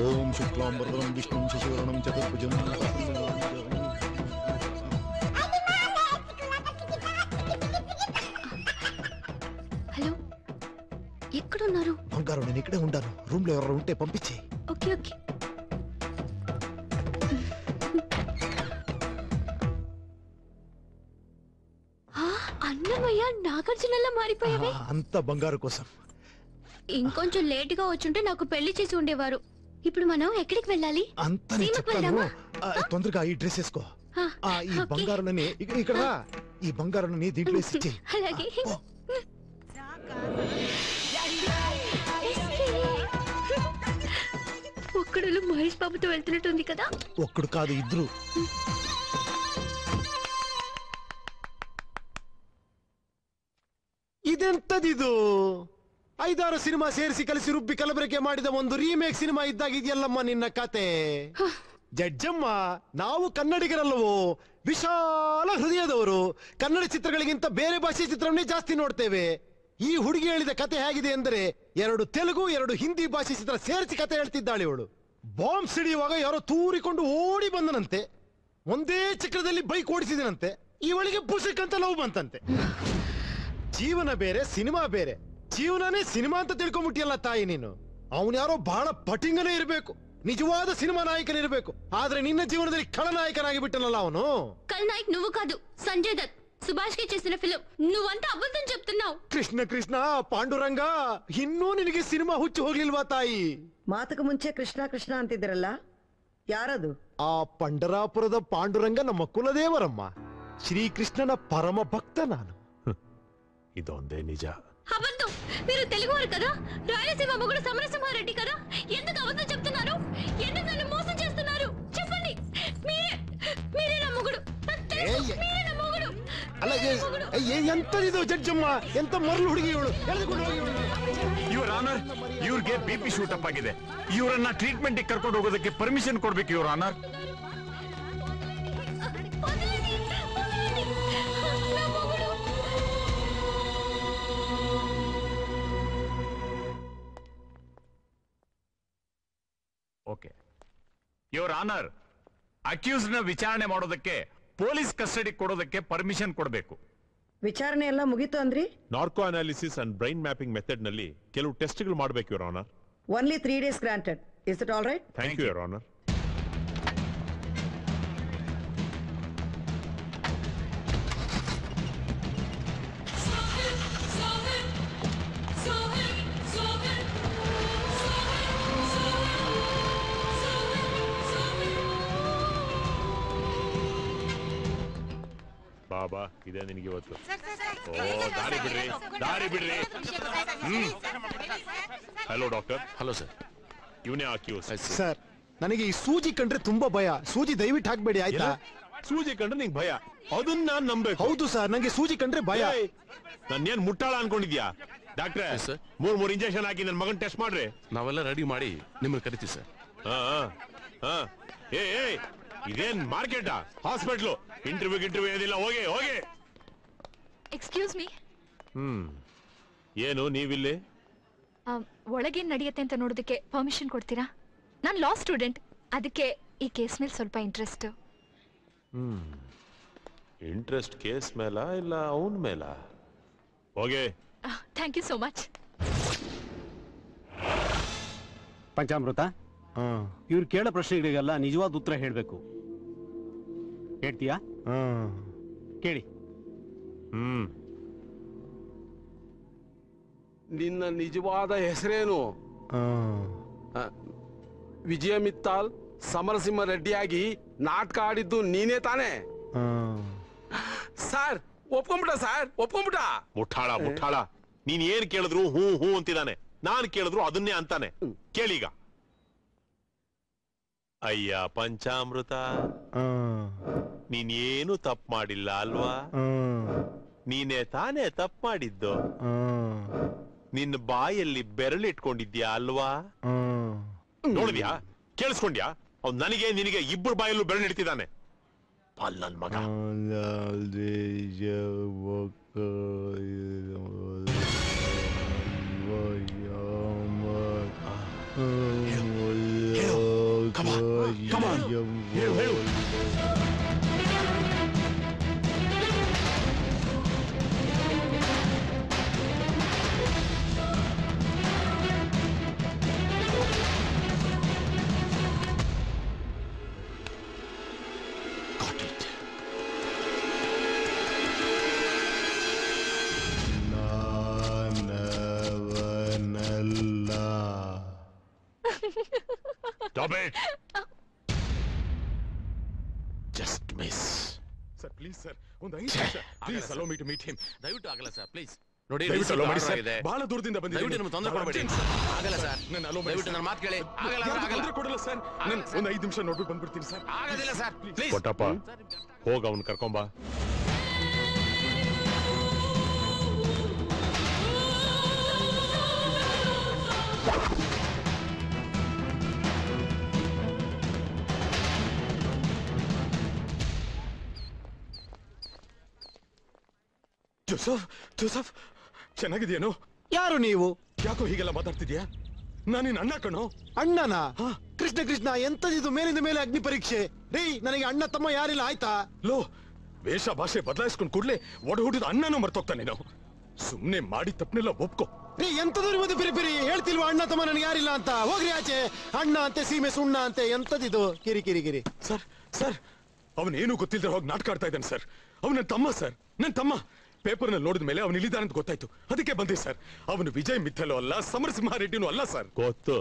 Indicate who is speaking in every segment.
Speaker 1: ಓಂ ಶುಕ್ಲಾಂಬರಂ ವಿಷ್ಣುಂ ಶಶಿವರ್ಣಂ ಚತುರ್ಭುಜಂ.
Speaker 2: Hello, ఎక్కడున్నారు?
Speaker 1: బంగారు నేను ఇక్కడే ఉంటాను. రూమ్ లో ఎవరు ఉంటే పంపించే.
Speaker 2: Okay okay. అన్నమయ్య నాగార్జునలా మారిపోయావే.
Speaker 1: అంత బంగారు కోసం.
Speaker 2: ఇంకొంచెం లేట్ గా వచ్చుంటే నాకు పెళ్లి చేసి ఉండేవారు. ఇప్పుడు మనం ఎక్కడికి వెళ్ళాలి?
Speaker 1: అంత చెప్తాను. తొందరగా ఈ డ్రెస్ వేసుకో. ఈ బంగారుని ఇక్కడ ఈ బంగారుని దీంట్లో వేసి.
Speaker 2: అలాగే. ఒక్కడు మహేష్ బాబుతో వెళ్తున్నట్టుంది కదా.
Speaker 1: ఒక్కడు కాదు, ఇద్దరు. ಇದೆಂತದಿದು? 5-6 ಸಿನಿಮಾ ಸೇರಿಸಿ ಕಲಿಸಿ ರುಬ್ಬಿ ಕಲಬೆರಕೆ ಮಾಡಿದ ಒಂದು ರೀಮೇಕ್ ಸಿನಿಮಾ ಇದ್ದಾಗಿದೆಯಲ್ಲಮ್ಮ ನಿನ್ನ ಕತೆ. ಜಡ್ಜಮ್ಮ, ನಾವು ಕನ್ನಡಿಗರಲ್ಲವೋ, ವಿಶಾಲ ಹೃದಯದವರು. ಕನ್ನಡ ಚಿತ್ರಗಳಿಗಿಂತ ಬೇರೆ ಭಾಷೆ ಚಿತ್ರವನ್ನೇ ಜಾಸ್ತಿ ನೋಡ್ತೇವೆ. ಈ ಹುಡುಗಿ ಹೇಳಿದ ಕತೆ ಹೇಗಿದೆ ಎಂದರೆ 2 ತೆಲುಗು 2 ಹಿಂದಿ ಭಾಷೆ ಚಿತ್ರ ಸೇರಿಸಿ ಕತೆ ಹೇಳ್ತಿದ್ದಾಳೆ ಇವಳು. ಬಾಂಬ್ ಸಿಡಿಯುವಾಗ ಯಾರೋ ತೂರಿಕೊಂಡು ಓಡಿ ಬಂದನಂತೆ. ಒಂದೇ ಚಕ್ರದಲ್ಲಿ ಬೈಕ್ ಓಡಿಸಿದನಂತೆ. ಇವಳಿಗೆ ಪುಸ್ತಕಂತ ಲವ್ ಬಂತಂತೆ. ಜೀವನ ಬೇರೆ, ಸಿನಿಮಾ ಬೇರೆ. ಜೀವನನೇ ಸಿನಿಮಾ ಅಂತ ತಿಳ್ಕೊಂಬಿಟ್ಟಿಯಲ್ಲ ತಾಯಿ ನೀನು. ಅವನು ಯಾರೋ ಬಹಳ ಪಟಿಂಗನೇ ಇರಬೇಕು, ನಿಜವಾದ ಸಿನಿಮಾ ನಾಯಕನಿರಬೇಕು. ಆದ್ರೆ ನಿನ್ನ ಜೀವನದಲ್ಲಿ ಖಳನಾಯಕನಾಗಿ ಬಿಟ್ಟನಲ್ಲ ಅವನು.
Speaker 2: ఖలనాయక్ నువ్వు కాదు, సంజయ్ దత్. సుభాష్ కి చేసిన ఫిల్మ్ నువ్వంతా అబద్ధం చెప్తున్నావు.
Speaker 1: ಕೃಷ್ಣ ಕೃಷ್ಣ ಪಾಂಡುರಂಗ, ಇನ್ನೂ ನಿನಗೆ ಸಿನಿಮಾ ಹುಚ್ಚು ಹೋಗ್ಲಿಲ್ವಾ ತಾಯಿ?
Speaker 3: ಮಾತಕ್ಕೆ ಮುಂಚೆ ಕೃಷ್ಣ ಕೃಷ್ಣ ಅಂತಿದ್ರಲ್ಲ, ಯಾರದು?
Speaker 1: ಆ ಪಂಡರಾಪುರದ ಪಾಂಡುರಂಗ ನಮ್ಮ ಕುಲದೇವರಮ್ಮ. ಶ್ರೀಕೃಷ್ಣನ ಪರಮ ಭಕ್ತ ನಾನು.
Speaker 4: ಇದೊಂದೇ ನಿಜ.
Speaker 2: అబద్ధం. మీరు తెలుగువారు కదా, రాయలసీమ మొగుడు సమరసింహారెడ్డి కదా. ఎందుకు అబద్ధం చెప్తున్నారు? ఎందుకు నన్ను మోసం చేస్తున్నారు? చెప్పండి. మీరే నా మొగుడు. మీరే నా మొగుడు.
Speaker 1: ಅಲ್ಲ, ಎಂತದಿದು ಜಡ್ಜಮ್ಮ? ಎಂತ ಮರಳು ಹುಡುಗಿ ಇವಳು.
Speaker 4: ಯುವರ್ ಆನರ್, ಇವ್ರಿಗೆ ಬಿಪಿ ಶೂಟಪ್ ಆಗಿದೆ. ಇವರನ್ನ ಟ್ರೀಟ್ಮೆಂಟ್ ಕರ್ಕೊಂಡು ಹೋಗೋದಕ್ಕೆ ಪರ್ಮಿಷನ್ ಕೊಡ್ಬೇಕು your honour. Okay your honour, accused ನ ವಿಚಾರಣೆ ಮಾಡೋದಕ್ಕೆ ಪೊಲೀಸ್ ಕಸ್ಟಡಿ ಕೊಡೋದಕ್ಕೆ ಪರ್ಮಿಷನ್ ಕೊಡಬೇಕು.
Speaker 3: ವಿಚಾರಣೆ ಎಲ್ಲ ಮುಗೀತು ಅಂದ್ರಿ?
Speaker 5: Narco analysis and brain mapping method ನಲ್ಲಿ ಕೆಲವು ಟೆಸ್ಟ್ಗಳು ಮಾಡಬೇಕು your honour.
Speaker 3: Only 3 days granted. Is it all right?
Speaker 5: Thank you your honour. ಬಾಬಾ, ಇದೇ ನಿನಗೆ ಇವತ್ತು. ಓ, ದಾರಿ ಬಿಡ್ರಿ, ದಾರಿ ಬಿಡ್ರಿ. Hello doctor.
Speaker 4: Hello sir.
Speaker 5: ಇವನೇ ಅಕ್ಯೂಸ್.
Speaker 1: ಸರ್, ನನಗೆ ಈ ಸೂಜಿ ಕಂಡ್ರೆ ತುಂಬಾ ಭಯ. ಸೂಜಿ ದಯವಿಟ್ಟು ಹಾಕ್ಬೇಡಿ ಆಯ್ತಾ?
Speaker 5: ಸೂಜಿ ಕಂಡ್ರೆ ನಿಂಗೆ ಭಯ? ಅದನ್ನ ನಾನ್ ನಂಬೇಕು.
Speaker 1: ಹೌದು ಸರ್, ನಂಗೆ ಸೂಜಿ ಕಂಡ್ರೆ ಭಯ.
Speaker 5: ನನ್ನೇನ್ ಮುಟ್ಟಾಳ ಅನ್ಕೊಂಡಿದ್ಯಾ? ಡಾಕ್ಟ್ರೆ, 3 ಇಂಜೆಕ್ಷನ್ ಹಾಕಿ ನನ್ನ ಮಗನ್ ಟೆಸ್ಟ್ ಮಾಡ್ರಿ.
Speaker 4: ನಾವೆಲ್ಲ ರೆಡಿ ಮಾಡಿ ನಿಮ್ಮನ್ನ ಕರಿತೀವಿ ಸರ್.
Speaker 5: ಏ ಇದೇನ್ ಮಾರ್ಕೆಟಾ? ಹಾಸ್ಪಿಟ್ಲು? ಇಂಟರ್ವ್ಯೂ ಏನಿಲ್ಲ. ಹೋಗಿ ಹೋಗಿ.
Speaker 6: Excuse me.
Speaker 5: ಏನು ನೀವಿಲ್ಲಿ?
Speaker 6: ಒಳಗೇನ್ ನಡೆಯುತ್ತೆ ಅಂತ ನೋಡೋದಕ್ಕೆ ಪರ್ಮಿಷನ್ ಕೊಡ್ತೀರಾ? ನಾನು ಲಾ ಸ್ಟೂಡೆಂಟ್, ಅದಕ್ಕೆ ಈ ಕೇಸ್ ಮೇಲೆ ಸ್ವಲ್ಪ ಇಂಟ್ರೆಸ್ಟ್.
Speaker 5: ಇಂಟ್ರೆಸ್ಟ್ ಕೇಸ್ ಮೇಲ ಇಲ್ಲ ಅವನ್ ಮೇಲ? ಹೋಗಿ.
Speaker 6: Thank you so much.
Speaker 7: Panchamrita, ಇವ್ರು ಕೇಳೋ ಪ್ರಶ್ನೆಗಳಿಗೆಲ್ಲ ನಿಜವಾದ ಉತ್ತರ ಹೇಳ್ಬೇಕು. ಹೇಳ್ತೀಯಾ? ಕೇಳಿ.
Speaker 8: ನಿನ್ನ ನಿಜವಾದ ಹೆಸರೇನು? ವಿಜಯ ಮಿತ್ತಾಲ್ ಸಮರಸಿಂಹ ರೆಡ್ಡಿಯಾಗಿ ನಾಟಕ ಆಡಿದ್ದು ನೀನೇ ತಾನೇ? Sir ಒಪ್ಕೊಂಬಿಟ, sir ಒಪ್ಕೊಂಬಿಟ.
Speaker 5: ಮುಠಾಳ ಮುಠಾಳ, ನೀನ್ ಏನ್ ಕೇಳಿದ್ರು ಹೂ ಹೂ ಅಂತಿದ್ದಾನೆ. ನಾನ್ ಕೇಳಿದ್ರು ಅದನ್ನೇ ಅಂತಾನೆ. ಕೇಳೀಗ. ಅಯ್ಯ ಪಂಚಾಮೃತ, ನೀನೇನು ತಪ್ಪು ಮಾಡಿಲ್ಲ ಅಲ್ವಾ? ನೀನೇ ತಾನೇ ತಪ್ಪು ಮಾಡಿದ್ದು. ನಿನ್ನ ಬಾಯಲ್ಲಿ ಬೆರಳಿಟ್ಕೊಂಡಿದ್ಯಾ ಅಲ್ವಾ? ನೋಡಿದ್ಯಾ? ಕೇಳಿಸ್ಕೊಂಡ್ಯಾ? ಅವ್ನು ನನಗೆ ನಿನಗೆ ಇಬ್ಬರು ಬಾಯಲ್ಲೂ ಬೆರಳಿಡ್ತಿದ್ದಾನೆ. ಚಪ್ಪಾಲ್ ನನ್ ಮಗ. Stop it! Just miss.
Speaker 8: Sir please sir ಒಂದು 5 ನಿಮಿಷ please allow me to meet him.
Speaker 9: ದಯವಿಟ್ಟು ಆಗಲ್ಲ ಸರ್ ಪ್ಲೀಸ್ ನೋಡಿ
Speaker 8: ದಯವಿಟ್ಟು ಅಲೋ ಮಾಡಿ ಸರ್. ಬಹಳ ದೂರದಿಂದ
Speaker 9: ದಯವಿಟ್ಟು
Speaker 8: ಬಂದಿದ್ದೀನಿ.
Speaker 9: ನಮಗೆ ತೊಂದರೆ ಕೊಡಬೇಡಿ. ಆಗಲ್ಲ ಸರ್, ದಯವಿಟ್ಟು ನನ್ನ ಮಾತು ಕೇಳಿ. ಆಗಲ್ಲ ಆಗಲ್ಲ
Speaker 8: ಕೊಡಲ್ಲ ಸರ್. ನಾನು ಒಂದು 5 ನಿಮಿಷ ನೋಡ್ಬಿಟ್ಟು ಬಂದ್ಬಿಡ್ತೀನಿ ಸರ್.
Speaker 9: ಆಗೋದಿಲ್ಲ ಸರ್ ಪ್ಲೀಸ್.
Speaker 5: ಕೊಟ್ಟಪ್ಪ ಹೋಗ ಅವನ್ ಕರ್ಕೊಂಬಾ.
Speaker 8: Joseph Joseph ಚೆನ್ನಾಗಿದೆಯೇನೋ?
Speaker 1: ಯಾರು ನೀವು?
Speaker 8: ಯಾಕೋ ಹೀಗೆಲ್ಲ ಮಾತಾಡ್ತಿದ್ಯಾ? ನಾನಿನ್ ಅಣ್ಣ ಕಣೋ.
Speaker 1: ಅಣ್ಣನ? ಕೃಷ್ಣ ಕೃಷ್ಣ, ಎಂತದಿದು ಮೇಲಿಂದ ಮೇಲೆ ಅಗ್ನಿ ಪರೀಕ್ಷೆ? ರೀ, ನನಗೆ ಅಣ್ಣ ತಮ್ಮ ಯಾರಿಲ್ಲ ಆಯ್ತಾ?
Speaker 8: ಲೋ, ವೇಷ ಭಾಷೆ ಬದಲಾಯಿಸ್ಕೊಂಡ್ ಕೂಡ್ಲೆ ಒಡ ಹುಟ್ಟಿದ ಅಣ್ಣನೂ ಮರ್ತೋಗ್ತಾನೆ. ನಾವು ಸುಮ್ನೆ ಮಾಡಿ ತಪ್ಪನೆಲ್ಲ ಒಪ್ಕೋ.
Speaker 1: ರೀ, ಎಂತದವ್ರು ಮತ್ತೆ ಪಿರಿ ಪಿರಿ ಹೇಳ್ತಿಲ್ವಾ ಅಣ್ಣ ತಮ್ಮ ನನಗೆ ಯಾರಿಲ್ಲ ಅಂತ? ಹೋಗ್ರಿ ಆಚೆ. ಅಣ್ಣ ಅಂತೆ, ಸೀಮೆ ಸುಣ್ಣ ಅಂತೆ, ಎಂತದಿದು ಕಿರಿ ಕಿರಿ ಕಿರಿ.
Speaker 8: ಸರ್ ಸರ್ ಅವನೇನು ಗೊತ್ತಿಲ್ಲದೆ ಹೋಗಿ ನಾಟಕ ಆಡ್ತಾ ಇದ್ದಾನೆ ಸರ್. ಅವನ ನನ್ನ ತಮ್ಮ ಸರ್, ನನ್ನ ತಮ್ಮ. ಪೇಪರ್ ನಲ್ಲಿ ನೋಡಿದ ಮೇಲೆ ಅವನು ಇಲ್ಲಿದ್ದಾನೆ ಅಂತ ಗೊತ್ತಾಯ್ತು, ಅದಕ್ಕೆ ಬಂದೆ ಸರ್. ಅವನು ವಿಜಯ್ ಮಿತ್ತಲು ಅಲ್ಲ, ಸಮರಸಿಂಹಾರೆಡ್ಡಿನೂ ಅಲ್ಲ ಸರ್.
Speaker 5: ಗೊತ್ತು,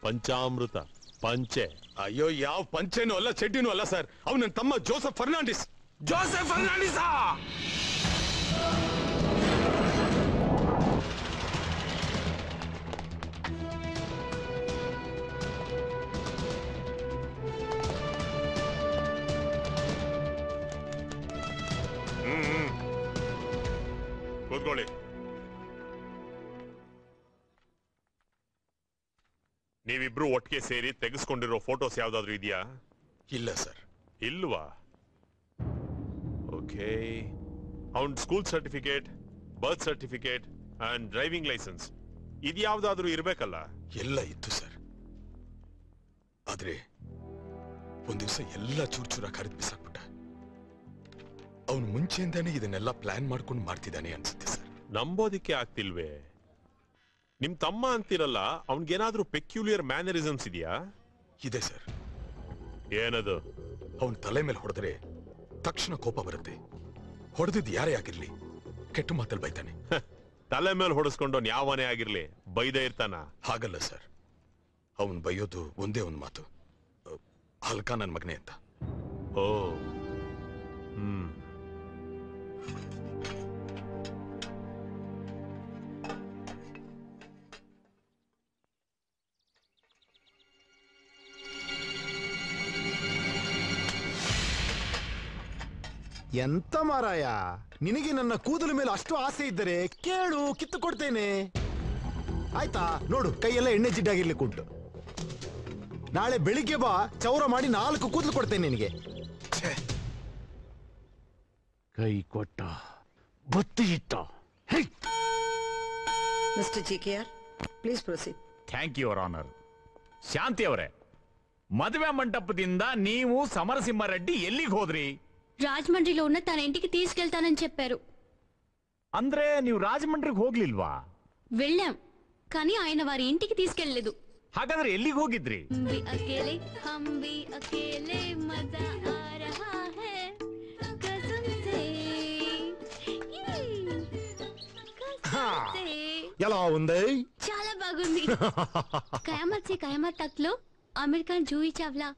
Speaker 5: ಪಂಚಾಮೃತ ಪಂಚೆ.
Speaker 8: ಅಯ್ಯೋ, ಯಾವ ಪಂಚೆನೂ ಅಲ್ಲ, ಚೆಡ್ಡಿನೂ ಅಲ್ಲ ಸರ್. ಅವನು ನನ್ನ ತಮ್ಮ ಜೋಸೆಫ್ ಫರ್ನಾಂಡಿಸ್. ಜೋಸೆಫ್ ಫರ್ನಾಂಡಿಸ್.
Speaker 5: ಕೂತ್ಕೊಳ್ಳಿ. ನೀವಿಬ್ರು ಒಟ್ಟಿಗೆ ಸೇರಿ ತೆಗೆಸ್ಕೊಂಡಿರೋ ಫೋಟೋಸ್ ಯಾವ್ದಾದ್ರು ಇದೆಯಾ?
Speaker 8: ಇಲ್ಲ ಸರ್.
Speaker 5: ಇಲ್ವಾ? ಓಕೆ. ಅವನ್ school certificate, birth certificate and driving licence ಇದ್ಯಾವ್ದಾದ್ರೂ ಇರ್ಬೇಕಲ್ಲ?
Speaker 8: ಎಲ್ಲ ಇತ್ತು ಸರ್. ಆದ್ರೆ ಒಂದ್ ದಿವಸ ಎಲ್ಲ ಚೂರ್ ಚೂರ ಕರೆದು ಬಿಸಾಕ್ಬಿಟ್ಟ. ಅವನು ಮುಂಚೆಯಿಂದಾನೇ ಇದನ್ನೆಲ್ಲ ಪ್ಲಾನ್ ಮಾಡ್ಕೊಂಡು ಮಾಡ್ತಿದ್ದಾನೆ ಅನ್ಸುತ್ತೆ ಸರ್.
Speaker 5: ನಂಬೋದಿಕ್ಕೆ ಆಗ್ತಿಲ್ವೇ? ನಿಮ್ ತಮ್ಮ ಅಂತಿರಲ್ಲ, ಅವನ್ಗೇನಾದ್ರೂ ಪೆಕ್ಯುಲಿಯರ್ ಮ್ಯಾನರಿಸಮ್ಸ್ ಇದೆಯಾ?
Speaker 8: ಇದೆ ಸರ್.
Speaker 5: ಏನದು?
Speaker 8: ಅವನ್ ತಲೆ ಮೇಲೆ ಹೊಡೆದ್ರೆ ತಕ್ಷಣ ಕೋಪ ಬರುತ್ತೆ. ಹೊಡೆದಿದ್ ಯಾರೇ ಆಗಿರ್ಲಿ ಕೆಟ್ಟ ಮಾತಲ್ಲಿ ಬೈತಾನೆ.
Speaker 5: ತಲೆ ಮೇಲೆ ಹೊಡೆಸ್ಕೊಂಡವನ್ ಯಾವನೇ ಆಗಿರ್ಲಿ ಬೈದೇ ಇರ್ತಾನ?
Speaker 8: ಹಾಗಲ್ಲ ಸರ್. ಅವನ್ ಬೈಯೋದು ಒಂದೇ ಒಂದ್ ಮಾತು, ಹಲ್ಕ ನನ್ ಮಗನೇ ಅಂತ.
Speaker 5: ಓ,
Speaker 1: ಎಂತ ಮಾರಾಯ, ನಿನಗೆ ನನ್ನ ಕೂದಲ ಮೇಲೆ ಅಷ್ಟು ಆಸೆ ಇದ್ದರೆ ಕೇಳು, ಕಿತ್ತು ಕೊಡ್ತೇನೆ. ಆಯ್ತಾ? ನೋಡು, ಕೈಯೆಲ್ಲ ಎಣ್ಣೆ ಜಿಡ್ಡಾಗಿರ್ಲಿಕ್ಕೆ ಉಂಟು. ನಾಳೆ ಬೆಳಿಗ್ಗೆ ಬಾ, ಚೌರ ಮಾಡಿ 4 ಕೂದಲು ಕೊಡ್ತೇನೆ ನಿನಗೆ. ಕೈ ಕೊಟ್ಟ ಬತ್ತಿ ಇಟ್ಟ.
Speaker 3: Mister GKR, please proceed.
Speaker 4: Thank you, your honour. Shanti ಅವರೇ, ಮದುವೆ ಮಂಟಪದಿಂದ ನೀವು ಸಮರಸಿಂಹಾರೆಡ್ಡಿ ఎల్లికి ಹೋದ್ರಿ?
Speaker 2: రాజమండ్రిలో ఉన్న తన ఇంటికి తీసుకెళ్తానని చెప్పారు.
Speaker 4: ಅಂದ್ರೆ ನೀವು ರಾಜమండ్రికి ಹೋಗ್ಲಿಲ್ವಾ?
Speaker 2: వెళ్ళాం, కానీ ఆయన వారి ఇంటికి తీసుకెళ్ళలేదు.
Speaker 4: ಹಾಗಾದ್ರೆ ಎಲ್ಲಿಗೆ ಹೋಗಿದ್ರಿ?
Speaker 2: अकेले हम भी अकेले मजा आ रहा है कसम से
Speaker 1: ఎలా ఉంది?
Speaker 2: చాలా బాగుంది. కయామత్ సే కయామత్ తక్ లో అమీర్ ఖాన్, జూహీ చావ్లా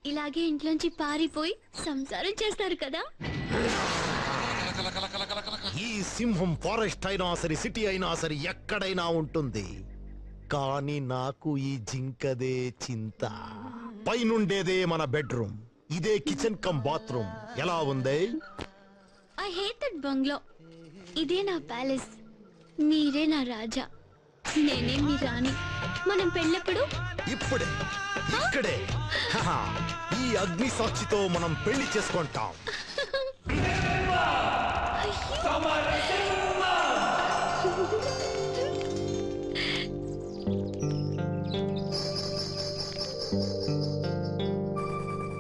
Speaker 2: ఇలాగే ఇంట్లోంచి పారిపోయి సంసారం చేస్తారు కదా.
Speaker 1: ఈ సింహం ఫారెస్ట్ అయినా సరే, సిటీ అయినా సరే, ఎక్కడైనా ఉంటుంది. కానీ నాకు ఈ జింకదే చింత. పైనుండేదే మన బెడ్రూమ్, ఇదే కిచెన్ కమ్ బాత్రూమ్. ఎలా ఉంది?
Speaker 2: I hate that bungalow. ఇదే నా ప్యాలెస్, మీరే నా రాజా. నేనే మీ రాణి. మనం పెళ్ళెప్పుడు?
Speaker 1: ఇప్పుడే, ఇక్కడే. హహ, ఈ అగ్ని సాక్షితో మనం పెళ్లి చేసుకుంటాం.